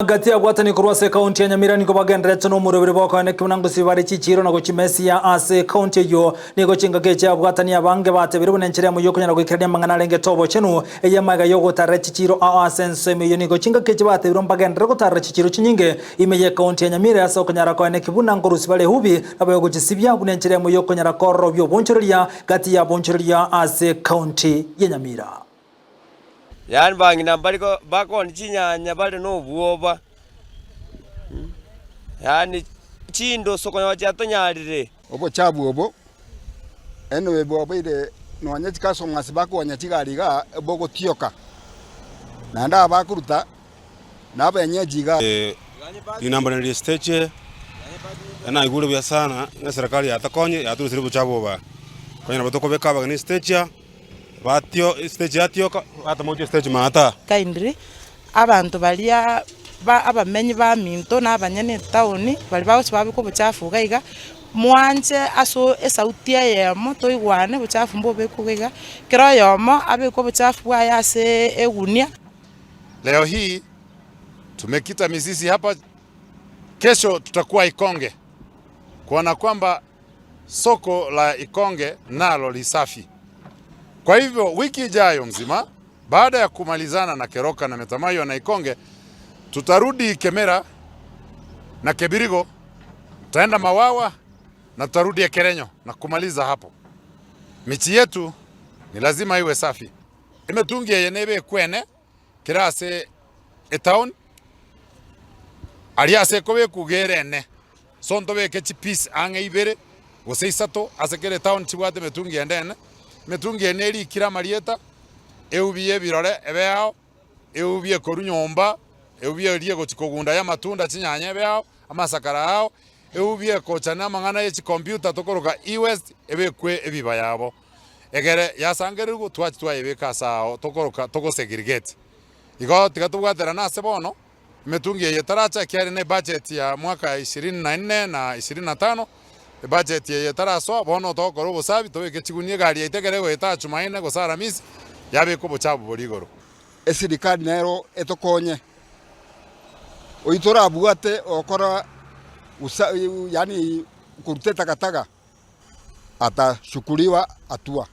Gati ya gwatani kurwase kaunti ya Nyamira niko bagendereto no murobere boko ne kimunango sibare ciciro na gochimesia ase kaunti yo niko chinga kecha gwatani abange bate birubu nenchere mu yoko nyara gwikirania mangana lenge tobo chenu eyamaga yogo tare ciciro asense me yo niko chinga kecha bate birubu bagendere ko tare ciciro chinyinge imeye kaunti ya Nyamira ase okonyara ko ne kibunango rusibare hubi nabo gochisibya bunenchere mu yoko nyara korro byo bonchoreria gati ya bonchoreria ase kaunti ya Nyamira. Yani bangi nambari ko bakon chinyanya bale no buoba. Yani chindo soko ya chato nyarire. Obo chabu obo. Eno webo obide no anyachika so ngasibako anyachigariga bogo tioka. Nanda bakuruta nabenyejiga inambari stage na igulu bya sana na serikali atakonye yaturusiribu chabu ba. Kwenye batoko beka bagani stage batio stage atioka atamoje stage mata kaindri abantu balia abamenyi ba minto n'abanyene town bali bawose babiko buchafu gaiga mwanje aso esautia ya moto igwane buchafu mbobe kugiga kiro yomo abiko buchafu yase egunia. Leo hii tumekita mizizi hapa, kesho tutakuwa Ikonge kuona kwamba soko la Ikonge nalo lisafi. Kwa hivyo wiki ijayo mzima baada ya kumalizana na Keroka na Metamayo na Ikonge tutarudi Kemera na Kebirigo, tutaenda Mawawa na tutarudi Ekerenyo na kumaliza hapo. Michi yetu ni lazima iwe safi. Imetungia yenebe kwene kirase etown aliase kobe kugerene sonto beke chipis ange ibere oseisato asekere town chibwate metungia ndene metungia neri kira marieta eubiye birore ebeo eubiye korunyomba eubiye riye gochikogunda ya matunda chinyanya ebeo amasakara hao eubiye kochana mangana ye computer tokoroka eWest ebekwe ebiba yabo egere yasangerergo twachitwa ebeka sao tokoroka toko segregate igo tigatubwatera nase bono metungia yetaracha kyari ne budget ya mwaka 24 na 25 budget ye taraso bono tokoro busabi tobeke chigunie gari itegere gweta chumaine gosara misi yabe ko buchabu borigoro esirikali nero etokonye oitora buate okora yani kurute takataka atashukuliwa hatua.